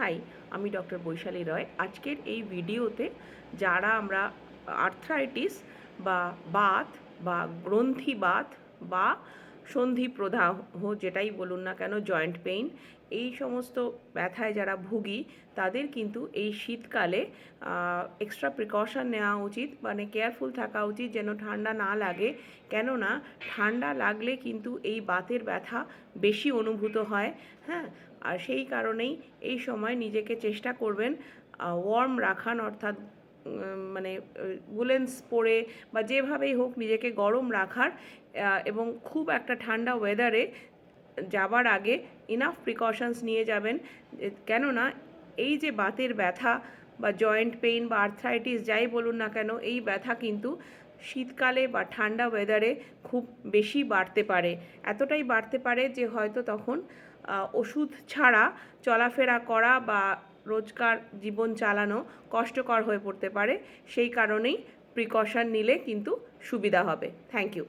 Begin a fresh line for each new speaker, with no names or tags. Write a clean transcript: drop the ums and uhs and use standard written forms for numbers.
High, আমি doctor Vaishali রয়। আজকের এই ভিডিওতে যারা আমরা আর্থ্রাইটিস বা বাত বা গ্রন্থিবাত বা সন্ধি প্রদাহ যেটাই বলুন না কেন, জয়েন্ট পেইন, এই সমস্ত ব্যথায় যারা ভুগি তাদের কিন্তু এই শীতকালে এক্সট্রা প্রিকশন নেওয়া উচিত, মানে কেয়ারফুল থাকা উচিত যেন ঠান্ডা না লাগে। কেননা ঠান্ডা লাগলে কিন্তু এই বাতের ব্যথা বেশি অনুভূত হয়। হ্যাঁ, আর সেই কারণেই এই সময় নিজেকে চেষ্টা করবেন ওয়ার্ম রাখান, অর্থাৎ মানে উলেন্স পরে বা যেভাবেই হোক নিজেকে গরম রাখার, এবং খুব একটা ঠান্ডা ওয়েদারে যাবার আগে ইনাফ প্রিকশনস নিয়ে যাবেন। কেননা এই যে বাতের ব্যথা বা জয়েন্ট পেইন বা আর্থ্রাইটিস যাই বলুন না কেন, এই ব্যথা কিন্তু শীতকালে বা ঠান্ডা ওয়েদারে খুব বেশি বাড়তে পারে। এতটাই বাড়তে পারে যে হয়তো তখন ওষুধ ছাড়া চলাফেরা করা বা রোজকার জীবন চালানো কষ্টকর হয়ে পড়তে পারে। সেই কারণেই প্রিকশন নিলে কিন্তু সুবিধা হবে। Thank you.